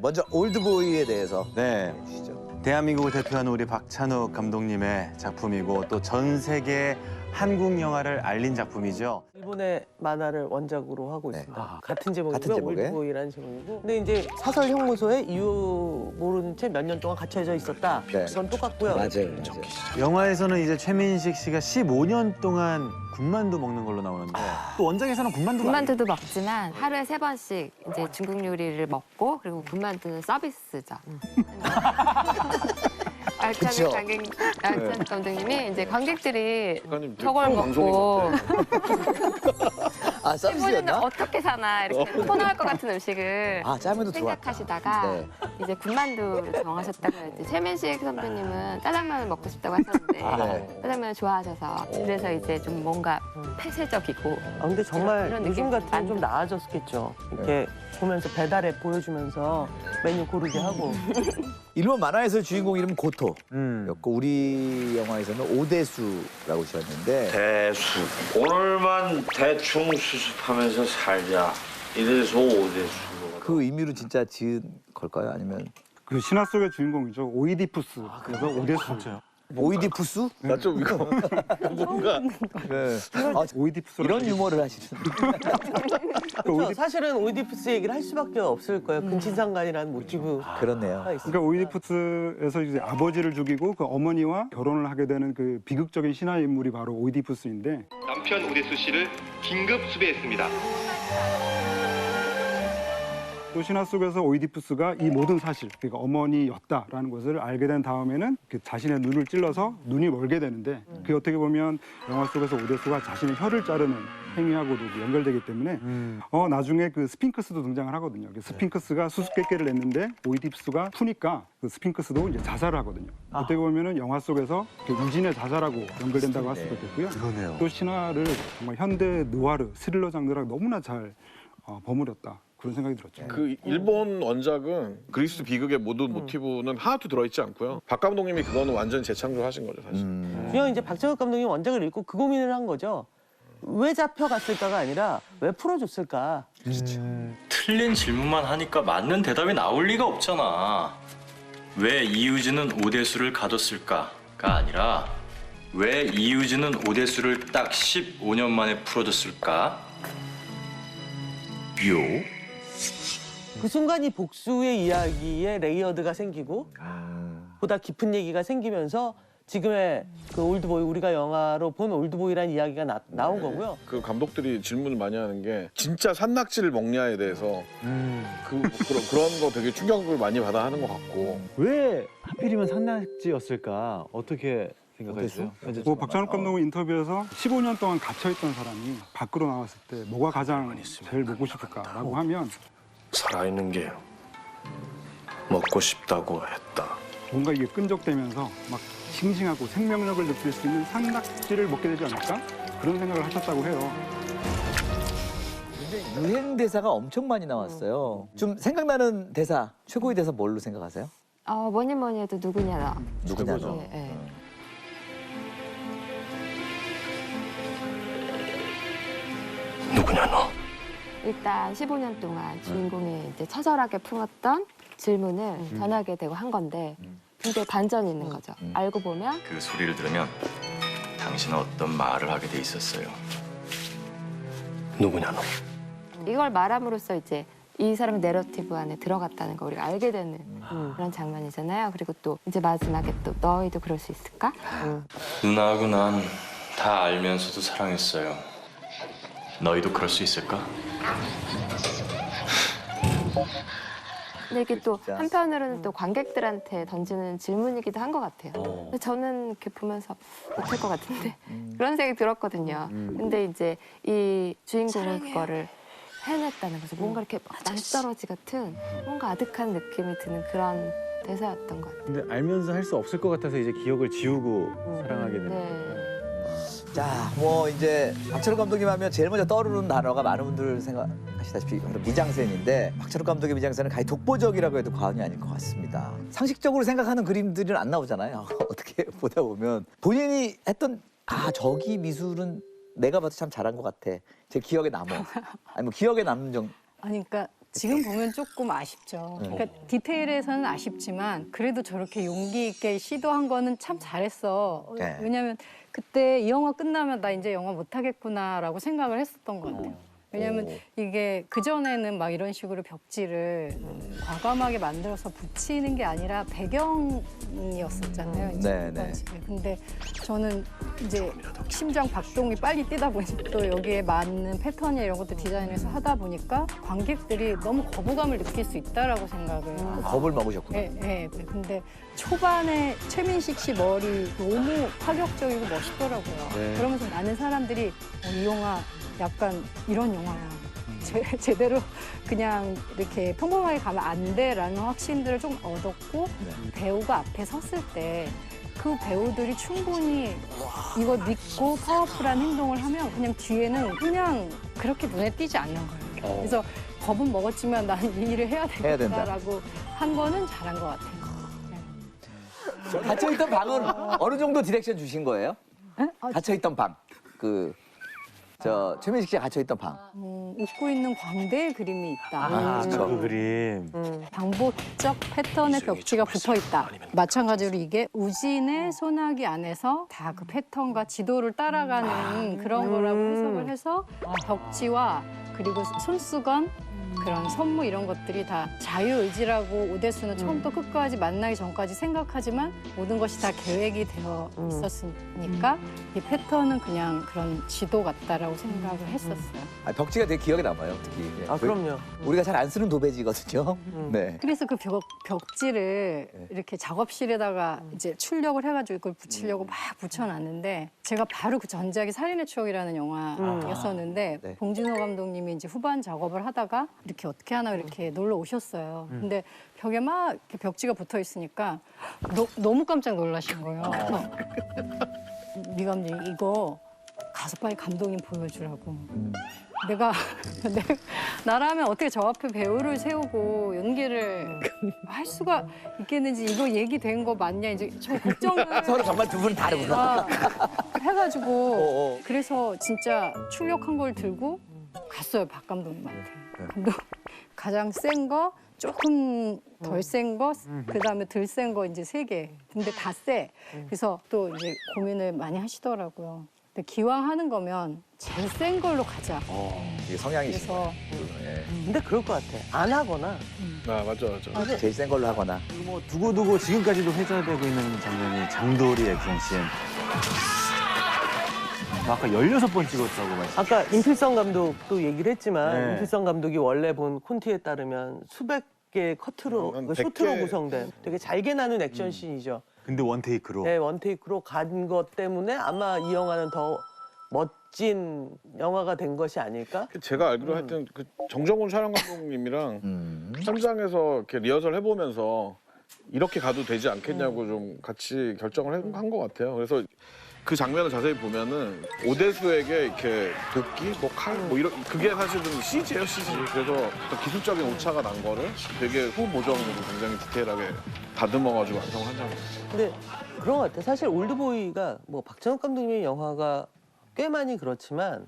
먼저 올드보이에 대해서 네. 해주시죠. 대한민국을 대표하는 우리 박찬욱 감독님의 작품이고 또 전 세계 한국 영화를 알린 작품이죠. 일본의 만화를 원작으로 하고 네. 있습니다. 같은 제목이고요. 같은 제목에? 올드보이라는 제목이고. 근데 이제 사설 형무소에 이유 모르는 채 몇 년 동안 갇혀져 있었다. 네. 그건 똑같고요. 맞아요. 영화에서는 이제 최민식 씨가 15년 동안 군만두 먹는 걸로 나오는데 또 원작에서는 군만두가 군만두도 먹지만 하루에 3번씩 이제 중국 요리를 먹고 그리고 군만두는 서비스죠. 그쵸. 알찬 감독님이 이제 관객들이 작가님 되게 저걸 큰 방송인 먹고 아, 15년을 서비스였나? 어떻게 사나 이렇게 토나할 것 같은 음식을 아, 짜면도 들어왔다. 생각하시다가 네. 이제 군만두를 정하셨다가 이제 최민식 선배님은 짜장면을 먹고 싶다고 하셨는데 네. 짜장면을 좋아하셔서 그래서 이제 좀 뭔가 폐쇄적이고 아, 근데 정말 그런 요즘 느낌 같으면 좀 안 나아졌겠죠. 이렇게 보면서 배달에 보여주면서 메뉴 고르게 하고. 일본 만화에서 주인공 이름은 고토였고 음. 우리 영화에서는 오대수라고 지었는데 대수. 오늘만 대충 수습하면서 살자. 이래서 오대수. 그 의미로 진짜 지은 걸까요? 아니면 그 신화 속의 주인공이죠. 오이디푸스. 그래서 오데스. 오이디푸스? 나 좀 이거 뭔가 네. 아, 오이디푸스. 이런 유머를 하시는. 그렇죠. 사실은 오이디푸스 얘기를 할 수밖에 없을 거예요. 근친상간이라는 모티브가 그렇네요. 있어요. 그러니까 오이디푸스에서 이제 아버지를 죽이고 그 어머니와 결혼을 하게 되는 그 비극적인 신화 인물이 바로 오이디푸스인데 남편 오데수 씨를 긴급 수배했습니다. 또 신화 속에서 오이디푸스가 이 모든 사실, 그러니까 어머니였다라는 것을 알게 된 다음에는 그 자신의 눈을 찔러서 눈이 멀게 되는데 그게 어떻게 보면 영화 속에서 오데스가 자신의 혀를 자르는 행위하고도 연결되기 때문에 나중에 그 스핑크스도 등장을 하거든요. 그 스핑크스가 수수께끼를 냈는데 오이디푸스가 푸니까 그 스핑크스도 이제 자살을 하거든요. 어떻게 보면은 영화 속에서 그 유진의 자살하고 연결된다고 할 수도 있겠고요. 그러네요. 또 신화를 정말 현대 느와르 스릴러 장르랑 너무나 잘 버무렸다. 그런 생각이 들었죠. 그 일본 원작은 그리스 비극의 모든 모티브는 하나도 들어있지 않고요. 박 감독님이 그거는 완전 재창조하신 거죠, 사실. 그냥 이제 박찬욱 감독님 원작을 읽고 그 고민을 한 거죠. 왜 잡혀갔을까가 아니라 왜 풀어줬을까. 틀린 질문만 하니까 맞는 대답이 나올 리가 없잖아. 왜 이유진은 오대수를 가뒀을까가 아니라 왜 이유진은 오대수를 딱 15년 만에 풀어줬을까? 묘? 그 순간 이 복수의 이야기에 레이어드가 생기고 보다 깊은 얘기가 생기면서 지금의 그 올드보이, 우리가 영화로 본 올드보이라는 이야기가 나온 거고요. 그 감독들이 질문을 많이 하는 게 진짜 산낙지를 먹냐에 대해서 그런 거 되게 충격을 많이 받아 하는 것 같고. 왜 하필이면 산낙지였을까? 어떻게 생각하세요? 뭐 박찬욱 감독은 인터뷰에서 15년 동안 갇혀있던 사람이 밖으로 나왔을 때 뭐가 가장 제일 먹고 싶을까라고 하면 살아있는 게 먹고 싶다고 했다. 뭔가 이게 끈적대면서 막 싱싱하고 생명력을 느낄 수 있는 산낙지를 먹게 되지 않을까? 그런 생각을 하셨다고 해요. 근데 유행 대사가 엄청 많이 나왔어요. 좀 생각나는 대사, 최고의 대사 뭘로 생각하세요? 뭐니 뭐니 해도 누구냐 너. 누구냐 너. 예, 예. 누구냐 너? 일단 15년 동안 주인공이 이제 처절하게 품었던 질문을 전하게 되고 한 건데 굉장히 반전이 있는 거죠. 알고 보면 그 소리를 들으면 당신은 어떤 말을 하게 돼 있었어요. 누구냐 너? 이걸 말함으로써 이제 이 사람의 내러티브 안에 들어갔다는 거 우리가 알게 되는 그런 장면이잖아요. 그리고 또 이제 마지막에 또 너희도 그럴 수 있을까? 누나하고 난 다 알면서도 사랑했어요. 너희도 그럴 수 있을까? 근데 이게 또 진짜. 한편으로는 또 관객들한테 던지는 질문이기도 한 것 같아요. 근데 저는 이렇게 보면서 못할 것 같은데 그런 생각이 들었거든요. 근데 이제 이 주인공은 그거를 해냈다는 거죠. 뭔가 이렇게 낭떠러지 같은 뭔가 아득한 느낌이 드는 그런 대사였던 것 같아요. 근데 알면서 할 수 없을 것 같아서 이제 기억을 지우고 사랑하게 되는 네. 자, 뭐 이제 박찬욱 감독님 하면 제일 먼저 떠오르는 단어가 많은 분들 생각하시다시피 바로 미장센인데 박찬욱 감독의 미장센은 가히 독보적이라고 해도 과언이 아닐 것 같습니다. 상식적으로 생각하는 그림들은 안 나오잖아요. 어떻게 보다 보면 본인이 했던 저기 미술은 내가 봐도 참 잘한 것 같아. 제 기억에 남어. 아니 뭐 기억에 남는 아니 그러니까 지금 보면 조금 아쉽죠. 그러니까 디테일에서는 아쉽지만 그래도 저렇게 용기 있게 시도한 거는 참 잘했어. 네. 왜냐면 그때 이 영화 끝나면 나 이제 영화 못 하겠구나라고 생각을 했었던 것 같아요. 왜냐면 이게 그전에는 막 이런 식으로 벽지를 과감하게 만들어서 붙이는 게 아니라 배경이었었잖아요. 이제 네, 네. 집에. 근데 저는 이제 심장 박동이 빨리 뛰다 보니 또 여기에 맞는 패턴이나 이런 것도 디자인해서 하다 보니까 관객들이 너무 거부감을 느낄 수 있다라고 생각을 겁을 먹으셨구나. 예, 예. 근데 초반에 최민식 씨 머리 너무 파격적이고 멋있더라고요. 네. 그러면서 많은 사람들이 이 영화 약간 이런 영화야. 제대로 그냥 이렇게 평범하게 가면 안 돼라는 확신들을 좀 얻었고 배우가 앞에 섰을 때 그 배우들이 충분히 이거 믿고 파워풀한 행동을 하면 그냥 뒤에는 그냥 그렇게 눈에 띄지 않는 거예요. 그래서 겁은 먹었지만 나는 이 일을 해야 된다. 되겠다라고 한 거는 잘한 것 같아요. 갇혀있던 방은 어느 정도 디렉션 주신 거예요? 갇혀있던 방. 최민식 씨가 갇혀있던 방. 웃고 있는 광대의 그림이 있다. 그렇죠. 그 그림. 반복적 패턴의 벽지가 붙어 있다. 마찬가지로 이게 우진의 소나기 안에서 다 그 패턴과 지도를 따라가는 그런 거라고 해석을 해서 벽지와 그리고 손수건 그런 선무 이런 것들이 다 자유의지라고 오대수는 처음부터 끝까지 만나기 전까지 생각하지만 모든 것이 다 계획이 되어 있었으니까 이 패턴은 그냥 그런 지도 같다라고 생각을 했었어요. 벽지가 되게 기억에 남아요, 특히. 아, 그럼요. 우리가 잘 안 쓰는 도배지거든요. 네. 그래서 그 벽지를 이렇게 작업실에다가 이제 출력을 해가지고 이걸 붙이려고 막 붙여놨는데 제가 바로 그 전작이 살인의 추억이라는 영화였었는데 네. 봉준호 감독님이 이제 후반 작업을 하다가 이렇게 어떻게 하나 이렇게 놀러 오셨어요. 근데 벽에 막 이렇게 벽지가 붙어 있으니까 너무 깜짝 놀라신 거예요. 미 감독님 이거 가서 빨리 감독님 보여주라고. 내가 나라면 어떻게 저 앞에 배우를 세우고 연기를 할 수가 있겠는지 이거 얘기된 거 맞냐 이제 저 걱정을 서로 정말 두 분은 다르구나. 해가지고 그래서 진짜 출력한 걸 들고 갔어요 박 감독님한테. 감독 가장 센 거 조금 덜 센 거, 그다음에 덜 센 거 이제 3개. 근데 다 세. 그래서 또 이제 고민을 많이 하시더라고요. 근데 기왕 하는 거면 제일 센 걸로 가자. 이게 성향이신 그래서 거예요. 근데 그럴 것 같아. 안 하거나 맞아. 제일 센 걸로 하거나. 뭐 두고두고 지금까지도 회자되고 있는 장면이 장도리 액션씬. 아까 16번 찍었다고 말씀. 아까 임필성 감독도 얘기를 했지만 네. 임필성 감독이 원래 본 콘티에 따르면 수백 개의 커트로 한 그 100개. 쇼트로 구성된 되게 잘게 나눈 액션씬이죠. 근데 원테이크로. 네, 원테이크로 간 것 때문에 아마 이 영화는 더 멋진 영화가 된 것이 아닐까? 제가 알기로 하여튼 그 정정훈 촬영 감독님이랑 현장에서 이렇게 리허설 해보면서 이렇게 가도 되지 않겠냐고 좀 같이 결정을 한 것 같아요. 그래서 그 장면을 자세히 보면은 오대수에게 이렇게 도끼, 뭐 칼, 뭐 이런 그게 사실은 CG예요, CG. 그래서 어떤 기술적인 오차가 난 거를 되게 후보정으로 굉장히 디테일하게 다듬어가지고 완성을 하냐고. 근데 그런 것 같아. 사실 올드보이가 뭐 박찬욱 감독님의 영화가 꽤 많이 그렇지만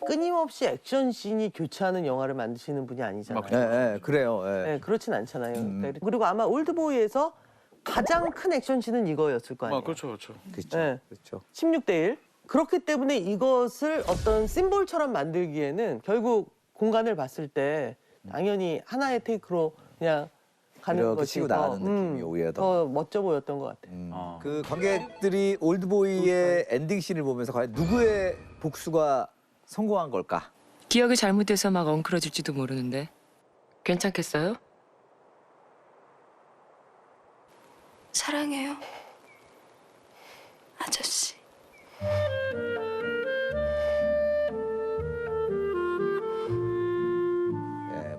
끊임없이 액션씬이 교차하는 영화를 만드시는 분이 아니잖아요. 네, 그래요. 예. 네, 그렇진 않잖아요. 그리고 아마 올드보이에서 가장 큰 액션씬은 이거였을 거 아니에요. 그렇죠. 그렇죠. 네. 그렇죠. 16대 1. 그렇기 때문에 이것을 어떤 심볼처럼 만들기에는 결국 공간을 봤을 때 당연히 하나의 테이크로 그냥 가는 이렇게 것이 치고 나가는 느낌이 오히려 더 멋져 보였던 것 같아요. 그 관객들이 올드보이의 엔딩 씬을 보면서 과연 누구의 복수가 성공한 걸까? 기억이 잘못돼서 막 엉클어질지도 모르는데 괜찮겠어요? 사랑해요, 아저씨.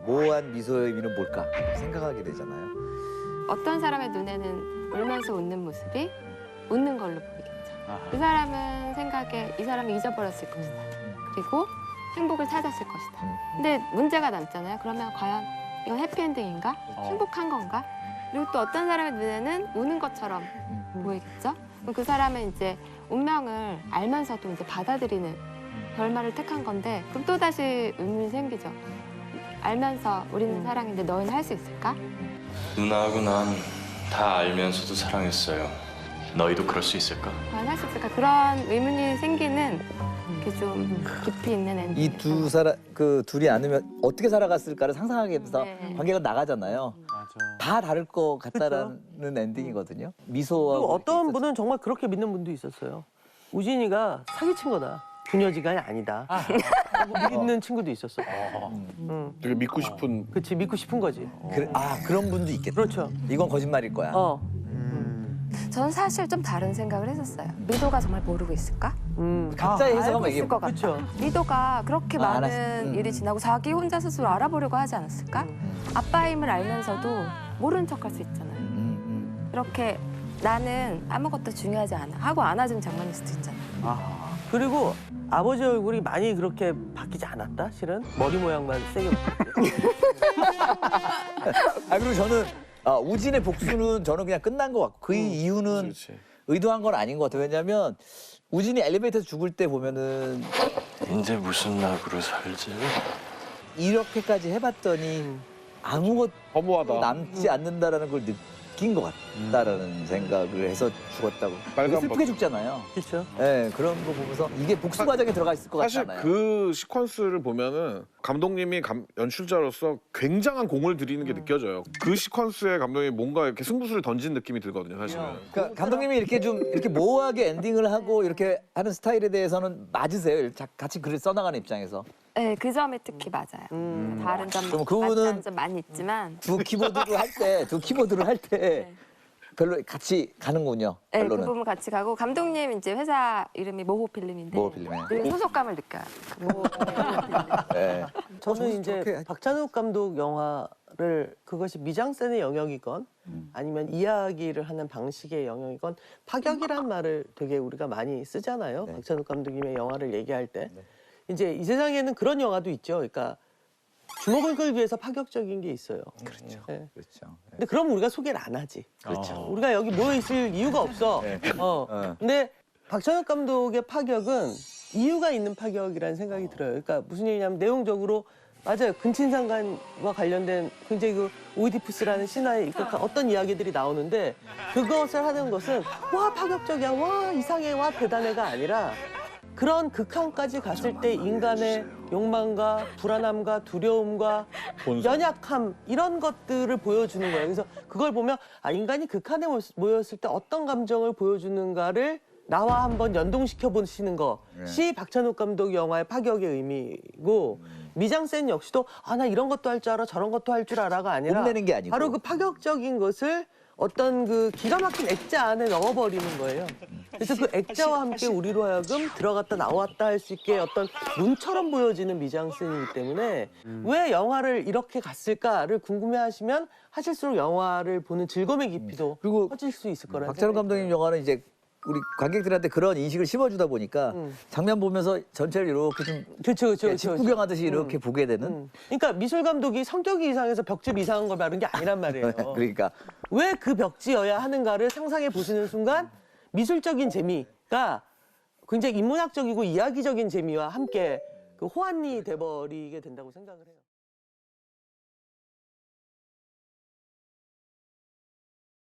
모호한 미소의 의미는 뭘까 생각하게 되잖아요. 어떤 사람의 눈에는 울면서 웃는 모습이 웃는 걸로 보이겠죠. 그 사람은 생각에 이 사람이 잊어버렸을 것이다. 그리고 행복을 찾았을 것이다. 근데 문제가 남잖아요. 그러면 과연 이건 해피엔딩인가? 행복한 건가? 그리고 또 어떤 사람의 눈에는 우는 것처럼 보이겠죠. 그럼 그 사람은 이제 운명을 알면서도 이제 받아들이는 결말을 택한 건데 그럼 또 다시 의문이 생기죠. 알면서 우리는 사랑인데 너희는 할 수 있을까? 누나하고 난 다 알면서도 사랑했어요. 너희도 그럴 수 있을까? 과연 할 수 있을까? 그런 의문이 생기는 게 좀 깊이 있는 엔딩. 이 두 사람 그 둘이 않으면 어떻게 살아갔을까를 상상하게 해서 네. 관계가 나가잖아요. 맞아. 다 다를 것 같다라는 엔딩이거든요. 미소와 그리고 어떤 분은 정말 그렇게 믿는 분도 있었어요. 우진이가 사기친 거다. 부녀지간이 아니다. 라고 믿는 친구도 있었어. 되게 믿고 싶은. 그치, 믿고 싶은 거지. 그런 분도 있겠다. 그렇죠. 이건 거짓말일 거야. 전 사실 좀 다른 생각을 했었어요. 미도가 정말 모르고 있을까? 각자의 해석 알고 한번 있을 얘기해 것 같다. 그쵸. 미도가 그렇게 아, 많은 일이 지나고 자기 혼자 스스로 알아보려고 하지 않았을까? 아빠임을 알면서도 모르는 척할 수 있잖아요. 그렇게 나는 아무것도 중요하지 않아 하고 안아준 장면일 수도 있잖아요. 그리고 아버지 얼굴이 많이 그렇게 바뀌지 않았다, 실은? 머리 모양만 세게 바뀌었고. 그리고 저는 우진의 복수는 저는 그냥 끝난 것 같고 그 이유는 그렇지. 의도한 건 아닌 것 같아요. 왜냐하면 우진이 엘리베이터에서 죽을 때 보면은 이제 무슨 낙으로 살지? 이렇게까지 해봤더니 아무것도 허무하다. 남지 않는다라는 걸 느낀 것 같다라는 생각을 해서 죽었다고. 빨간 슬프게 죽잖아요. 그렇죠. 네, 그런 거 보면서 이게 복수 과정에 들어가 있을 것 사실 같잖아요. 그 시퀀스를 보면은 감독님이 연출자로서 굉장한 공을 들이는 게 느껴져요. 그 시퀀스에 감독님이 뭔가 이렇게 승부수를 던진 느낌이 들거든요, 사실은. 그러니까 감독님이 이렇게 좀 이렇게 모호하게 엔딩을 하고 이렇게 하는 스타일에 대해서는 맞으세요? 같이 글을 써나가는 입장에서. 네, 그 점이 특히 맞아요. 다른 점 그럼 맞지 그분은 않은 점 많이 있지만 두 키보드를 할 때 별로 같이 가는군요. 네, 그 결론은. 부분 같이 가고 감독님 이제 회사 이름이 모호필름인데 모호필름이요. 늘 소속감을 느껴요. 그 모호필름. 네. 저는 이제 저렇게 박찬욱 감독 영화를 그것이 미장센의 영역이건 아니면 이야기를 하는 방식의 영역이건 파격이란 말을 되게 우리가 많이 쓰잖아요. 네. 박찬욱 감독님의 영화를 얘기할 때. 이제 이 세상에는 그런 영화도 있죠. 그러니까 주목을 끌기 위해서 파격적인 게 있어요. 그렇죠. 네. 그렇죠. 근데 그럼 우리가 소개를 안 하지. 그렇죠. 우리가 여기 모여 있을 이유가 없어. 네. 근데 박찬욱 감독의 파격은 이유가 있는 파격이라는 생각이 들어요. 그러니까 무슨 얘기냐면 내용적으로 맞아요. 근친상간과 관련된 굉장히 그 오이디푸스라는 신화의 어떤 이야기들이 나오는데 그것을 하는 것은 와 파격적이야, 와 이상해, 와 대단해가 아니라 그런 극한까지 갔을 때 인간의 욕망과 불안함과 두려움과 연약함 이런 것들을 보여주는 거예요. 그래서 그걸 보면 인간이 극한에 모였을 때 어떤 감정을 보여주는가를 나와 한번 연동시켜 보시는 것이 박찬욱 감독 영화의 파격의 의미고 미장센 역시도 나 이런 것도 할 줄 알아 저런 것도 할 줄 알아가 아니라 뽐내는 게 아니고. 바로 그 파격적인 것을 어떤 그 기가 막힌 액자 안에 넣어버리는 거예요. 그래서 그 액자와 함께 우리로 하여금 들어갔다 나왔다 할 수 있게 어떤 문처럼 보여지는 미장센이기 때문에 왜 영화를 이렇게 갔을까를 궁금해하시면 하실수록 영화를 보는 즐거움의 깊이도 그리고 커질 수 있을 거라는 박찬욱 생각이 감독님 영화는 이제 우리 관객들한테 그런 인식을 심어주다 보니까 장면 보면서 전체를 이렇게 좀 그렇죠. 집구경하듯이 이렇게 보게 되는. 그러니까 미술 감독이 성격이 이상해서 벽집 이상한 걸 말하는 게 아니란 말이에요. 그러니까 왜 그 벽지여야 하는가를 상상해 보시는 순간 미술적인 재미가 굉장히 인문학적이고 이야기적인 재미와 함께 그 호환이 돼버리게 된다고 생각을 해요.